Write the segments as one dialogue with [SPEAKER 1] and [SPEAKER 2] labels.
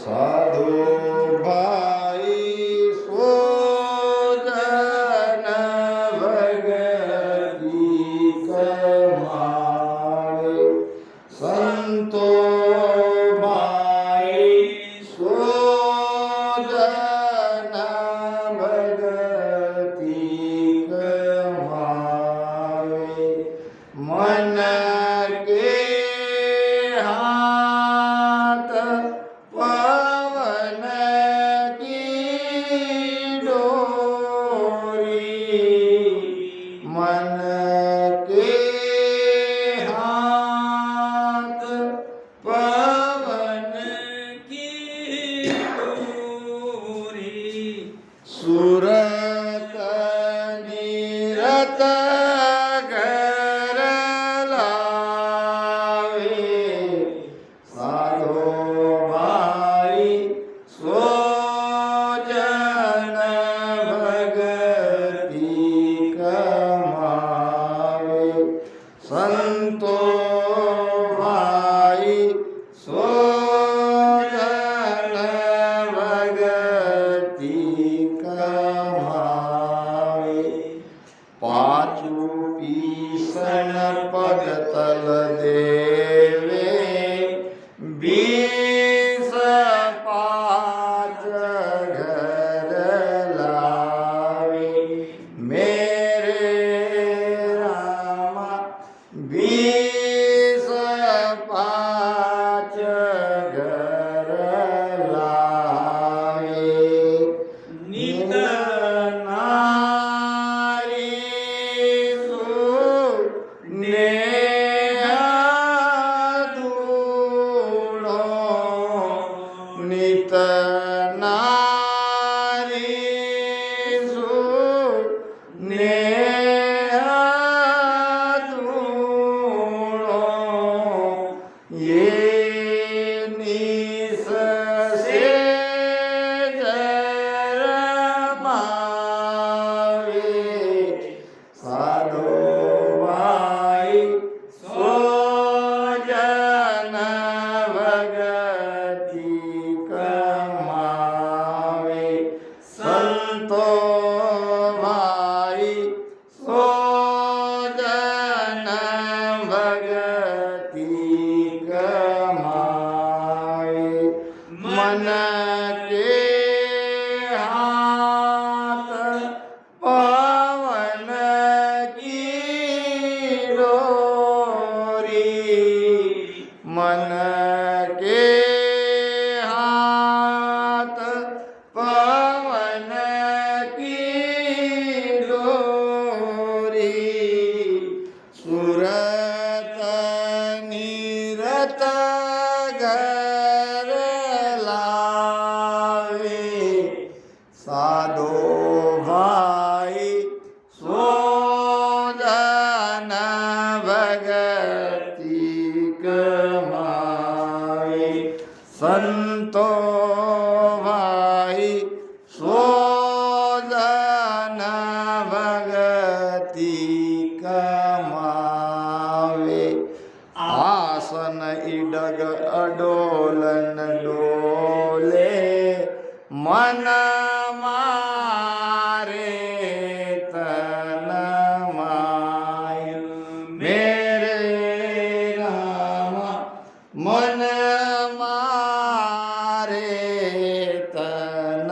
[SPEAKER 1] साधु भाई सोजन भगति कमाए संतो भाई सोजन भगति कमाए मन के हाथ पवन की डोरी मन के हाथ पवन की डोरी सुरत निरत घर लावे साधो भाई सोजन भगति कमावे संतो भाई सोजन भगति कमावे पाचू पीसन पगतल देवे 20 पाँच घर लावे मेरे रामा 20 पाँच घर लावे नित नारी नेहा दूलो नित नारी नेहा दूलो ये निस से जरमावे साधो भाई सोजन भगति कमावे संतो भाई सोजन भगति कमावे मन के हाथ पवन की डोरी मन के हाथ पवन की डोरी सुरत निरत घर लावे साधो भाई सोजन भगति कमाए संतो भाई सोजन भगति कमावे आसन इडग अडोलन डोले मन मारे तन माय मेरे राम मन मारे तन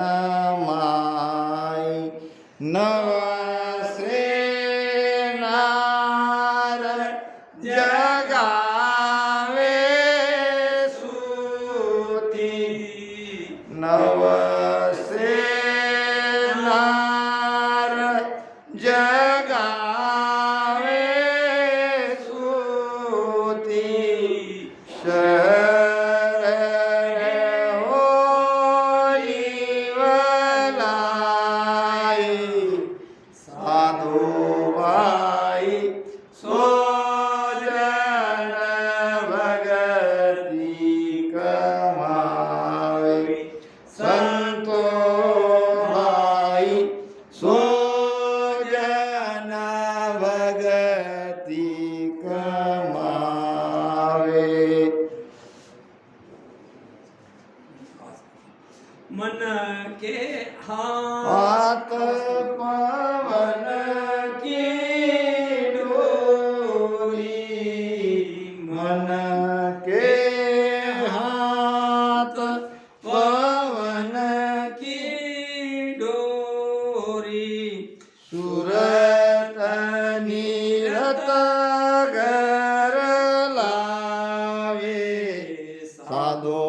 [SPEAKER 1] माय नव से नार जगावे सूती नव से नार जगावे सूती शरण होली वलाई साधु भाई सोजन भगति कमावे संतो भाई सोजन भगति कमावे
[SPEAKER 2] मन के हाथ
[SPEAKER 1] हाथ पवन की डोरी, मन के हाथ पवन
[SPEAKER 2] की डोरी
[SPEAKER 1] सूरत नीरत घर लावे, साधो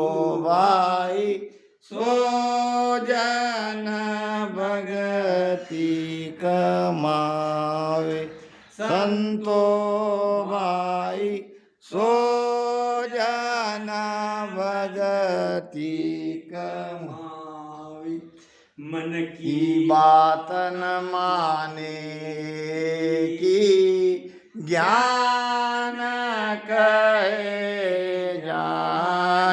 [SPEAKER 1] भाई सो जन भगति कमावे, संतो भाई सो जन भगति कमावे।
[SPEAKER 2] मन
[SPEAKER 1] की बात न माने की ज्ञान कहे जा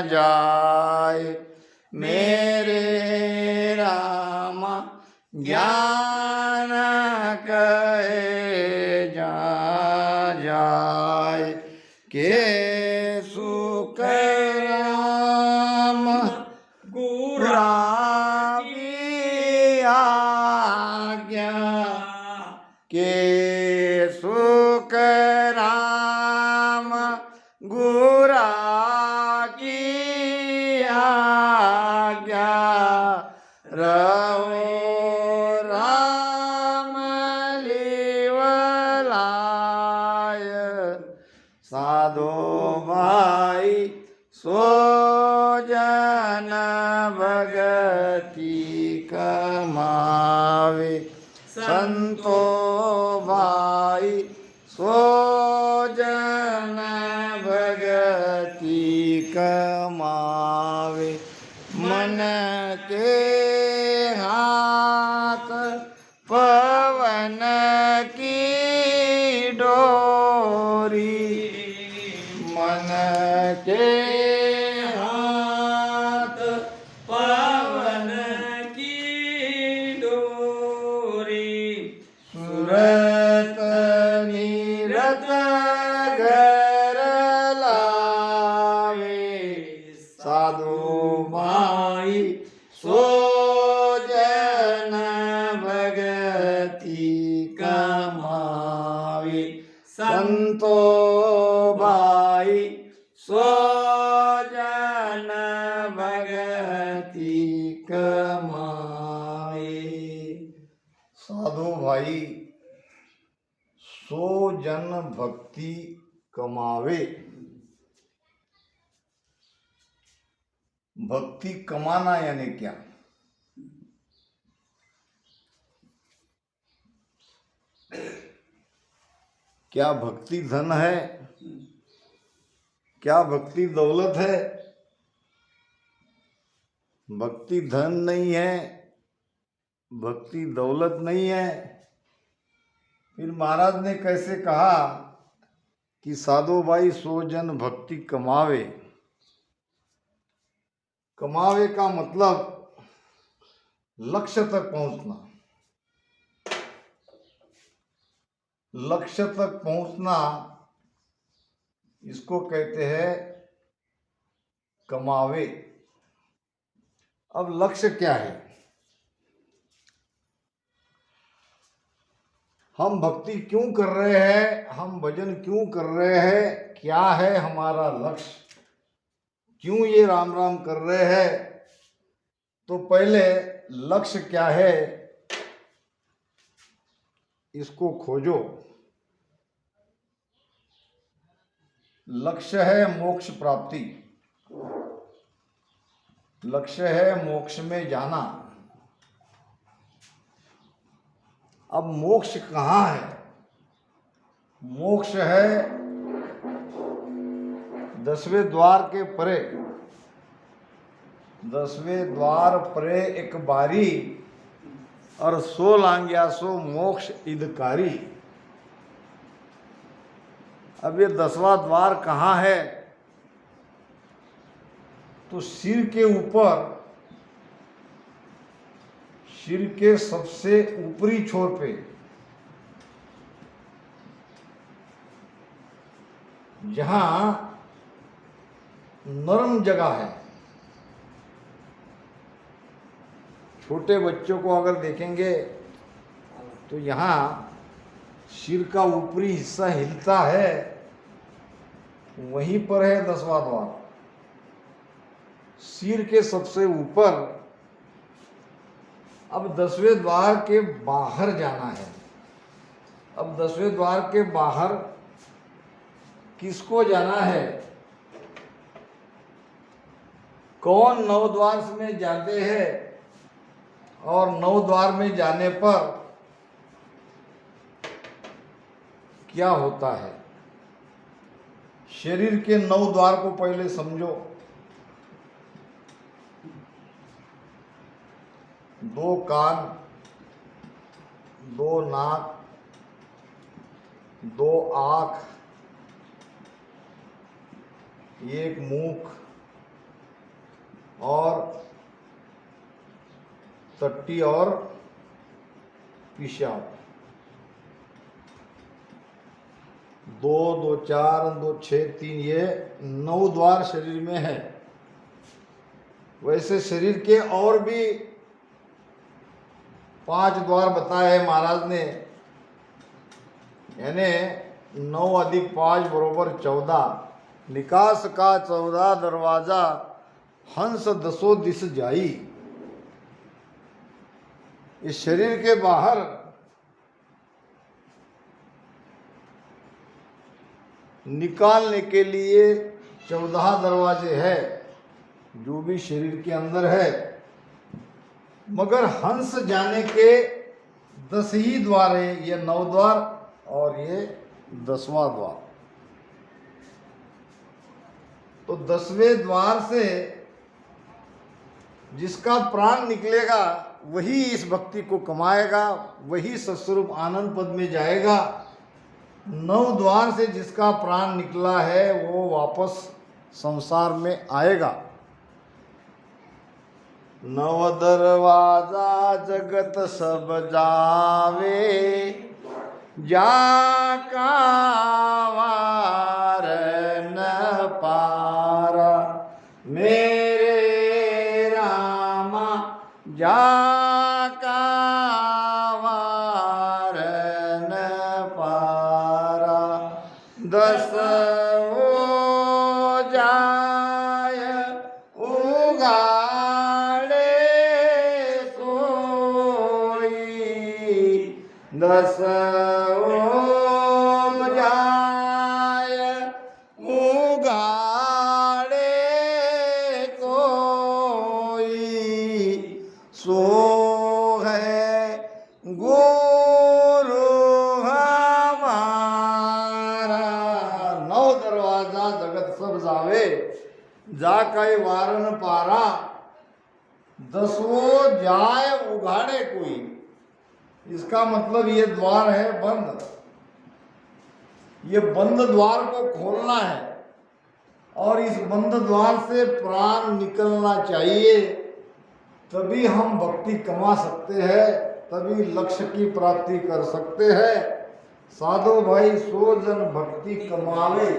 [SPEAKER 1] जाए, मेरे रामा ज्ञान कहे जा जाए, के सुख राम
[SPEAKER 2] गुरा
[SPEAKER 1] आज्ञा, के सुख राम गुरा की आज्ञा, रहो राम लिवलाय, साधो भाई सो जन भगति कमावे, संतो भाई सो जन भगति कमावे, मन के हाथ पवन की डोरी, मन के हाथ
[SPEAKER 2] पवन की डोरी
[SPEAKER 1] सूरत नीरत घर लावे, साधु भाई सो जन भगति कमावे, संतो भाई सो जन भगति कमावे। साधु भाई सो जन भक्ति कमावे। भक्ति कमाना यानी क्या? क्या भक्ति धन है? क्या भक्ति दौलत है? भक्ति धन नहीं है, भक्ति दौलत नहीं है। फिर महाराज ने कैसे कहा कि साधो भाई सो जन भक्ति कमावे? कमावे का मतलब लक्ष्य तक पहुंचना। लक्ष्य तक पहुंचना इसको कहते हैं कमावे। अब लक्ष्य क्या है? हम भक्ति क्यों कर रहे हैं, हम भजन क्यों कर रहे हैं, क्या है हमारा लक्ष्य, क्यों ये राम राम कर रहे हैं? तो पहले लक्ष्य क्या है इसको खोजो। लक्ष्य है मोक्ष प्राप्ति, लक्ष्य है मोक्ष में जाना। अब मोक्ष कहाँ है? मोक्ष है 10वें द्वार के परे। 10वें द्वार परे एक बारी और 100 लांग्या सो मोक्ष इदकारी। अब ये 10वां द्वार कहाँ है? तो सिर के ऊपर, सिर के सबसे ऊपरी छोर पे, जहां नरम जगह है, छोटे बच्चों को अगर देखेंगे तो यहाँ सिर का ऊपरी हिस्सा हिलता है, वहीं पर है 10वां द्वार। सिर के सबसे ऊपर। अब 10वें द्वार के बाहर जाना है। अब 10वें द्वार के बाहर किसको जाना है? कौन 9 द्वार में जाते हैं और 9 द्वार में जाने पर क्या होता है? शरीर के 9 द्वार को पहले समझो। 2 कान, 2 नाक, 2 आँख, 1 मुख और टट्टी और पेशाब। 2, 2, 4, 2, 6, 3, ये 9 द्वार शरीर में है। वैसे शरीर के और भी 5 द्वार बताए हैं महाराज ने, यानी 9 अधिक 5 बराबर 14। निकास का 14 दरवाजा, हंस 10 दिस जाई। इस शरीर के बाहर निकालने के लिए 14 दरवाजे हैं, जो भी शरीर के अंदर है, मगर हंस जाने के 10 ही द्वार है। ये 9 द्वार और ये 10वां द्वार। तो 10वें द्वार से जिसका प्राण निकलेगा वही इस भक्ति को कमाएगा, वही सत्स्वरूप आनंद पद में जाएगा। 9 द्वार से जिसका प्राण निकला है वो वापस संसार में आएगा। 9 दरवाजा जगत सब जावे, जाका वार न पारा। मेरे रामा जाका वार न पारा। 10 जाय उगाड़े सोई, 10 जाय उगाड़े सोई। सो है गुरु हमारा। 9 दरवाजा जगत सब जावे, जा कई वारन पारा। 10वां जाए उघाड़े कोई। इसका मतलब ये द्वार है बंद। ये बंद द्वार को खोलना है और इस बंद द्वार से प्राण निकलना चाहिए, तभी हम भक्ति कमा सकते हैं, तभी लक्ष्य की प्राप्ति कर सकते हैं। साधु भाई 100 जन भक्ति कमावे।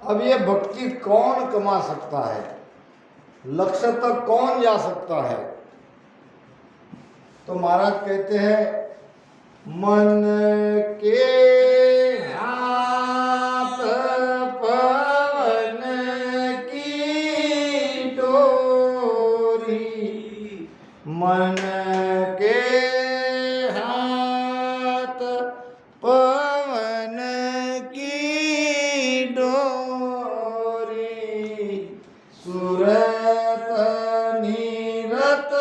[SPEAKER 1] अब ये भक्ति कौन कमा सकता है? लक्ष्य तक कौन जा सकता है? तो महाराज कहते हैं, मन के हाथ पवन की डोरी, मन के हाथ पवन की डोरी। सुरत नीरत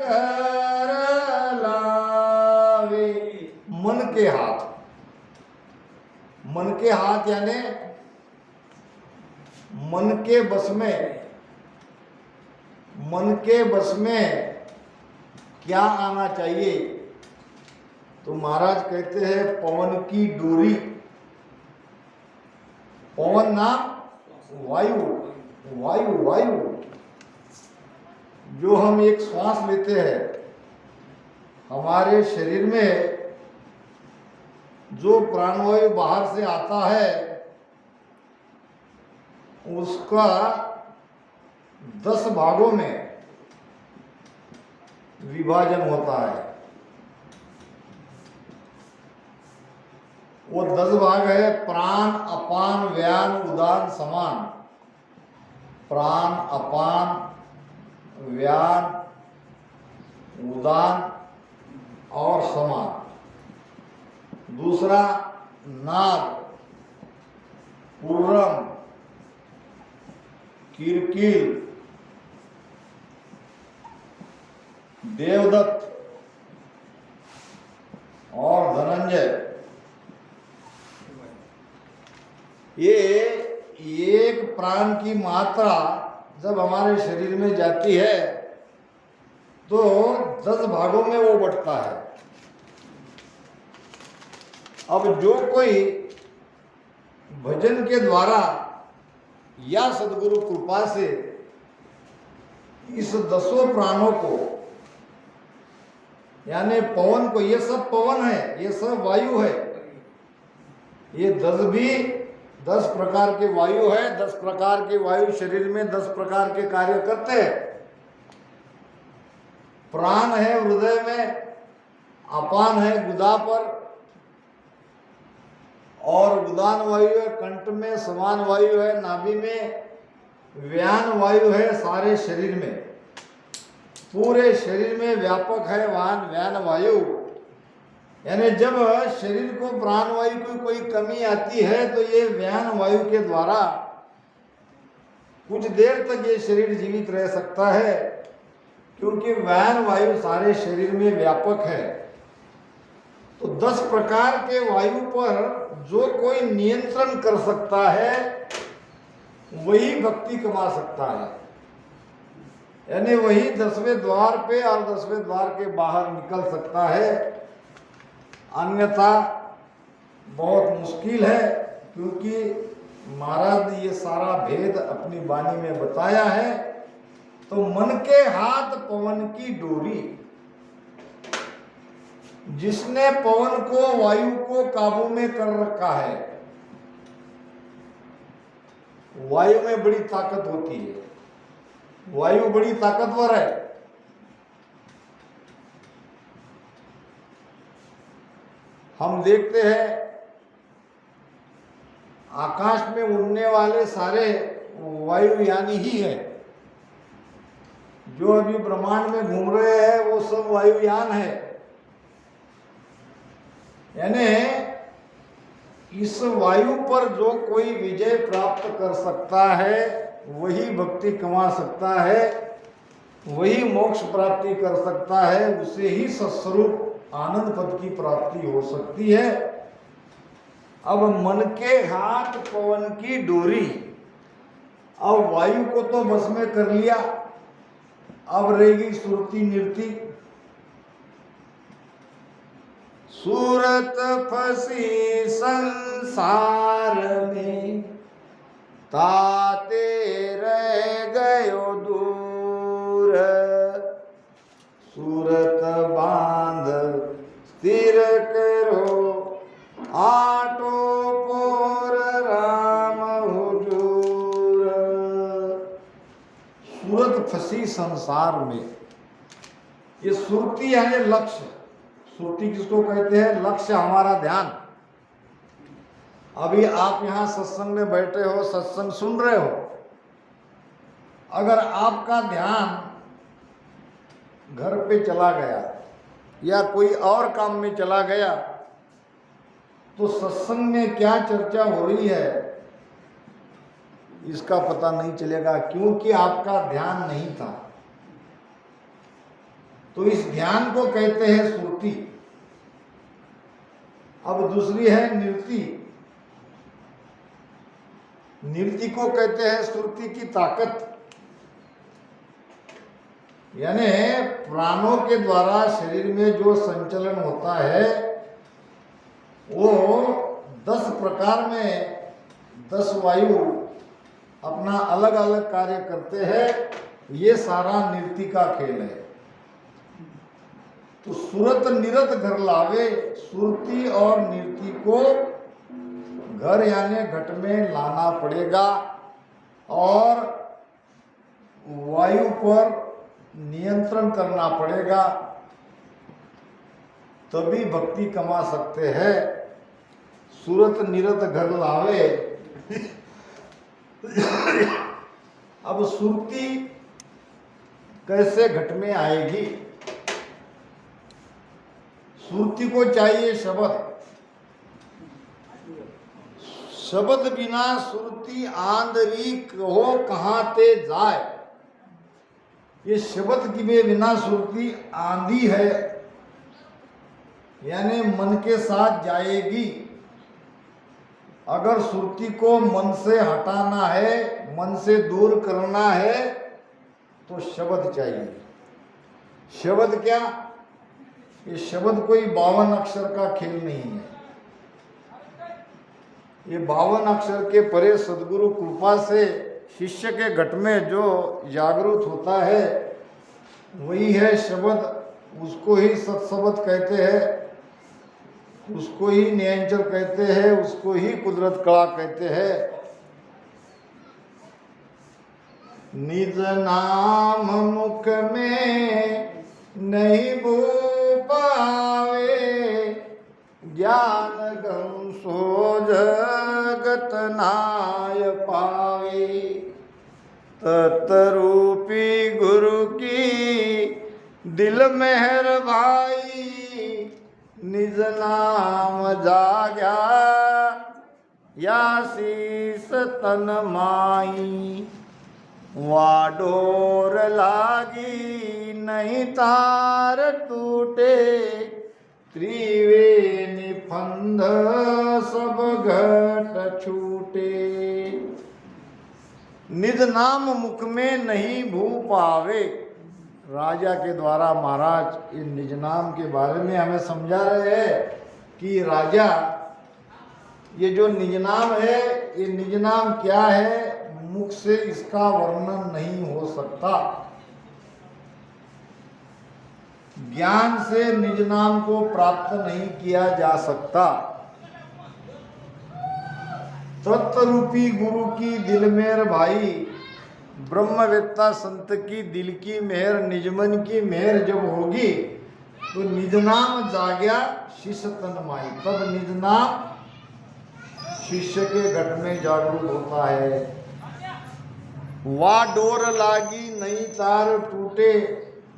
[SPEAKER 1] घर लावे। मन के हाथ, मन के हाथ यानी मन के बस में। मन के बस में क्या आना चाहिए? तो महाराज कहते हैं पवन की डोरी। पवन नाम वायु, वायु वायु जो हम एक श्वास लेते हैं, हमारे शरीर में जो प्राणवायु बाहर से आता है उसका 10 भागों में विभाजन होता है। वो 10 भाग है, प्राण, अपान, व्यान, उदान, समान। प्राण, अपान, व्यान, उदान और समान। दूसरा नाग, पूर्वम, कीर्किल, देवदत्त और धनंजय। ये एक प्राण की मात्रा जब हमारे शरीर में जाती है तो 10 भागों में वो बंटता है। अब जो कोई भजन के द्वारा या सद्गुरु कृपा से इस 10 प्राणों को, यानी पवन को, ये सब पवन है, ये सब वायु है, ये 10 प्रकार के वायु है। 10 प्रकार के वायु शरीर में 10 प्रकार के कार्य करते हैं। प्राण है हृदय में, अपान है गुदा पर, और उदान वायु है कंठ में, समान वायु है नाभि में, व्यान वायु है सारे शरीर में, पूरे शरीर में व्यापक है व्यान वायु। यानी जब शरीर को प्राण वायु की कोई कमी आती है तो ये व्यान वायु के द्वारा कुछ देर तक ये शरीर जीवित रह सकता है, क्योंकि व्यान वायु सारे शरीर में व्यापक है। तो 10 प्रकार के वायु पर जो कोई नियंत्रण कर सकता है वही भक्ति कमा सकता है। यानी वही 10वें द्वार पे और 10वें द्वार के बाहर निकल सकता है, अन्यथा बहुत मुश्किल है। क्योंकि महाराज ने ये सारा भेद अपनी वाणी में बताया है। तो मन के हाथ पवन की डोरी, जिसने पवन को, वायु को काबू में कर रखा है। वायु में बड़ी ताकत होती है, वायु बड़ी ताकतवर है। हम देखते हैं आकाश में उड़ने वाले सारे वायुयानी ही है। जो अभी ब्रह्मांड में घूम रहे हैं वो सब वायुयान है। यानी इस वायु पर जो कोई विजय प्राप्त कर सकता है वही भक्ति कमा सकता है, वही मोक्ष प्राप्ति कर सकता है, उसे ही सत्स्वरूप आनंद पद की प्राप्ति हो सकती है। अब मन के हाथ पवन की डोरी, अब वायु को तो बस में कर लिया, अब रहेगी सुरती निरती। सूरत फंसी संसार में, ताते रह गयो दूर। सूरत बांध स्थिर करो, आटो पोर राम हुजूर। सूरत फंसी संसार में, ये सुरती यानी लक्ष्य। सुरती किसको कहते हैं? लक्ष्य, हमारा ध्यान। अभी आप यहाँ सत्संग में बैठे हो, सत्संग सुन रहे हो, अगर आपका ध्यान घर पे चला गया या कोई और काम में चला गया तो सत्संग में क्या चर्चा हो रही है इसका पता नहीं चलेगा, क्योंकि आपका ध्यान नहीं था। तो इस ध्यान को कहते हैं सुरती। अब दूसरी है निरति। निरति को कहते हैं सुरती की ताकत। यानी प्राणों के द्वारा शरीर में जो संचलन होता है वो 10 प्रकार में 10 वायु अपना अलग अलग कार्य करते हैं। ये सारा निरति का खेल है। तो सुरत निरत घर लावे, सुरती और निरति को घर यानी घट में लाना पड़ेगा और वायु पर नियंत्रण नियंत्रण करना पड़ेगा, तभी भक्ति कमा सकते हैं। सूरत निरत घर लावे। अब सुरती कैसे घट में आएगी? सुरती को चाहिए शब्द। शब्द बिना सुरती आंदरिक हो कहाँ ते जाए। ये शब्द के बिना सुरती आंधी है, यानी मन के साथ जाएगी। अगर सुरती को मन से हटाना है, मन से दूर करना है, तो शब्द चाहिए। शब्द क्या? ये शब्द कोई 52 अक्षर का खेल नहीं है। ये 52 अक्षर के परे सदगुरु कृपा से शिष्य के घट में जो जागृत होता है वही है शब्द। उसको ही सत्शब्द कहते हैं, उसको ही नियंचर कहते हैं, उसको ही कुदरत कला कहते हैं। निज नाम मुख में नहीं भू पावे, ज्ञान गम सो जगत नाय पावे। तत्रूपी गुरु की दिल मेहर भाई, निज नाम जाग्या या शीस तन माई। वाडोर लागी नहीं तार टूटे, त्रिवेणी फंद सब घट छूटे। निज नाम मुख में नहीं भू पावे। राजा के द्वारा महाराज इन निज नाम के बारे में हमें समझा रहे हैं कि राजा, ये जो निज नाम है, ये निज नाम क्या है? मुख से इसका वर्णन नहीं हो सकता। ज्ञान से निज नाम को प्राप्त नहीं किया जा सकता। तत्वरूपी गुरु की दिल मेहर भाई, ब्रह्मवेत्ता संत की दिल की मेहर, निजमन की मेहर जब होगी तो निज नाम जाग्या शिष्य तन माई। तब निज नाम शिष्य के घट में जागरूक होता है। वा डोर लागी नहीं तार टूटे।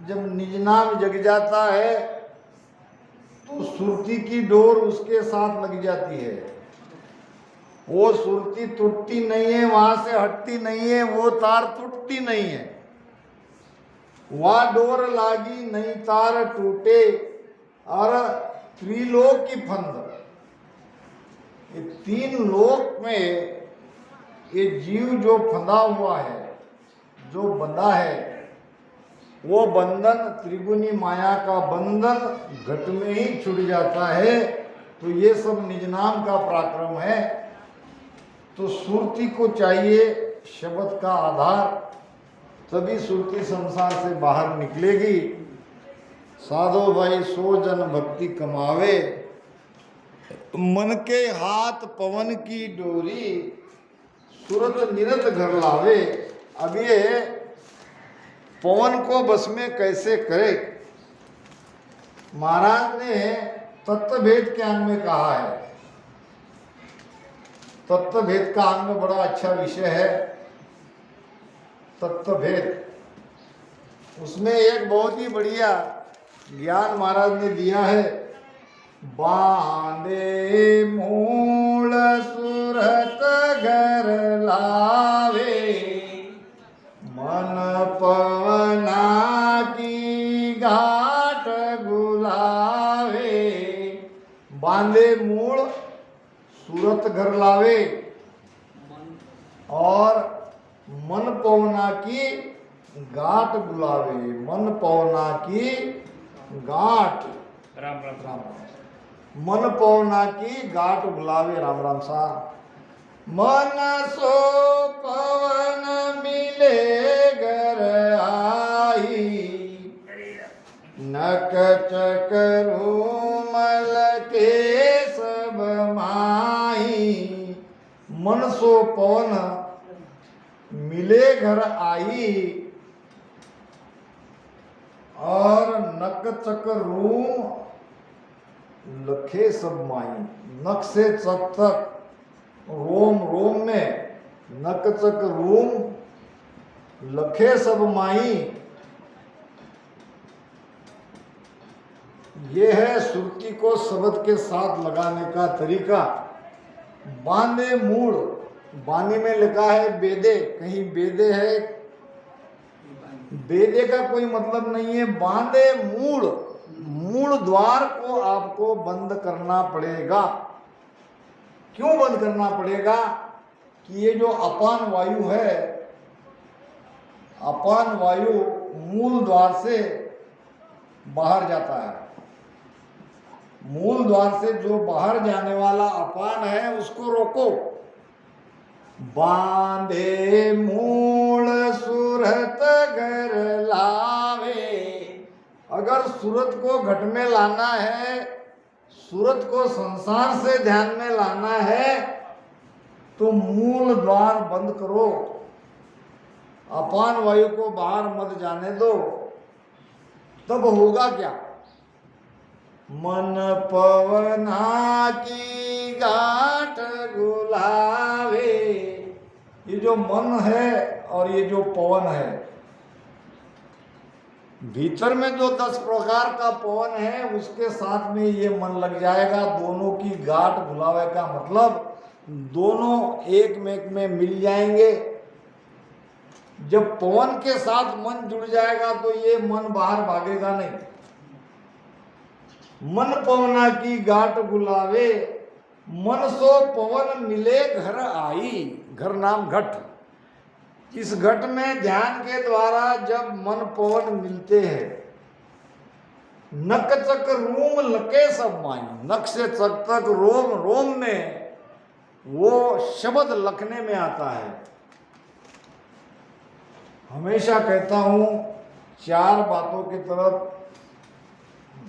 [SPEAKER 1] जब निज नाम जग जाता है तो सुरती की डोर उसके साथ लग जाती है। वो सुरती टूटती नहीं है, वहां से हटती नहीं है, वो तार टूटती नहीं है। वहां डोर लागी नहीं तार टूटे। और त्रिलोक की फंद, ये 3 लोक में ये जीव जो फंदा हुआ है, जो बंधा है, वो बंधन त्रिगुणी माया का बंधन घट में ही छूट जाता है। तो ये सब निज नाम का पराक्रम है। तो सुरती को चाहिए शब्द का आधार, तभी सुरती संसार से बाहर निकलेगी। साधो भाई सो जन भक्ति कमावे, मन के हाथ पवन की डोरी, सूरत निरत घर लावे। अब ये पवन को बस में कैसे करे? महाराज ने तत्वभेद के अंग में कहा है। तत्वभेद का अंग में बड़ा अच्छा विषय है तत्वभेद। उसमें एक बहुत ही बढ़िया ज्ञान महाराज ने दिया है। बांधे मूल सुरत घर लावे, मन पवना की घाट गुलावे। बांधे मूल सूरत घर लावे और मन पवना की गांठ बुलावे। मन पवना की गांठ,
[SPEAKER 2] राम राम
[SPEAKER 1] राम मन पवना की गांठ बुलावे। राम राम सा। मन सो पवन मिले घर आई, नक चकरू मल के सब माई। मन सो पवन मिले घर आई, और नक चक रूम लखे सब माई। नक से चक तक, रोम रोम में, नक चक रूम लखे सब माई। ये है सुरती को शब्द के साथ लगाने का तरीका। बांधे मूड़, बानी में लिखा है बेदे, कहीं बेदे है, बेदे का कोई मतलब नहीं है। बांधे मूड़, मूल द्वार को आपको बंद करना पड़ेगा। क्यों बंद करना पड़ेगा? कि ये जो अपान वायु है, अपान वायु मूल द्वार से बाहर जाता है। मूल द्वार से जो बाहर जाने वाला अपान है उसको रोको। बांधे मूल सूरत घर लावे। अगर सूरत को घट में लाना है, सूरत को संसार से ध्यान में लाना है, तो मूल द्वार बंद करो, अपान वायु को बाहर मत जाने दो। तब होगा क्या? मन पवना की गांठ गुलावे। ये जो मन है और ये जो पवन है, भीतर में जो 10 प्रकार का पवन है उसके साथ में ये मन लग जाएगा। दोनों की गांठ गुलावे का मतलब दोनों एक में मिल जाएंगे। जब पवन के साथ मन जुड़ जाएगा तो ये मन बाहर भागेगा नहीं। मन पवना की गांठ गुलावे, मन सो पवन मिले घर आई। घर नाम घट। इस घट में ध्यान के द्वारा जब मन पवन मिलते हैं, नक चक रूम लके सब माई। नक से चक तक रोम रोम में वो शब्द लखने में आता है। हमेशा कहता हूं 4 बातों की तरफ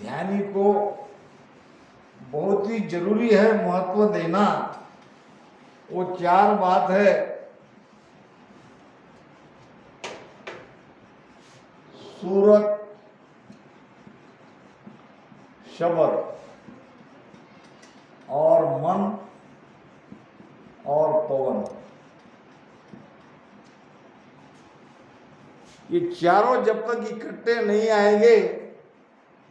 [SPEAKER 1] ध्यानी को बहुत ही जरूरी है महत्व देना। वो 4 बात है सूरत, शब्द और मन और पवन। ये चारों जब तक इकट्ठे नहीं आएंगे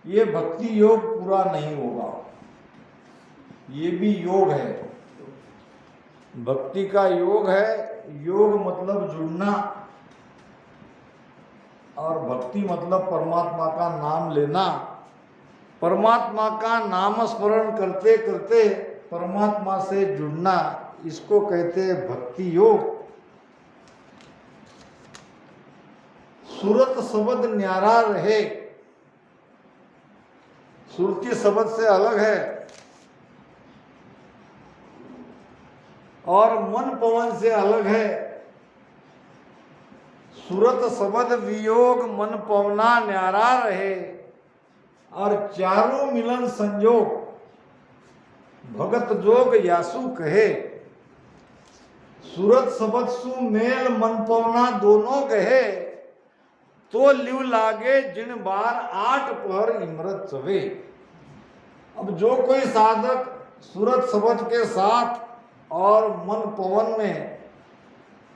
[SPEAKER 1] ये भक्ति योग पूरा नहीं होगा। ये भी योग है, भक्ति का योग है। योग मतलब जुड़ना और भक्ति मतलब परमात्मा का नाम लेना। परमात्मा का नाम स्मरण करते करते परमात्मा से जुड़ना, इसको कहते हैं भक्ति योग। सूरत शब्द न्यारा रहे, सुरती शब्द से अलग है, और मन पवन से अलग है। सूरत शब्द वियोग मन पवना न्यारा रहे, और चारों मिलन संजोग भगत जोग यासु कहे। सूरत शब्द सु मेल मन पवना दोनों कहे, तो लिव लागे जिन बार 8 पहर इमरत चवे। अब जो कोई साधक सूरत शब्द के साथ और मन पवन में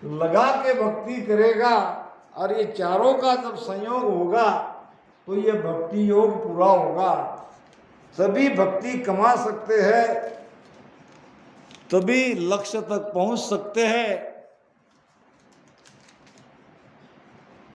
[SPEAKER 1] लगा के भक्ति करेगा और ये चारों का जब संयोग होगा तो ये भक्ति योग पूरा होगा। तभी भक्ति कमा सकते हैं, तभी लक्ष्य तक पहुंच सकते हैं।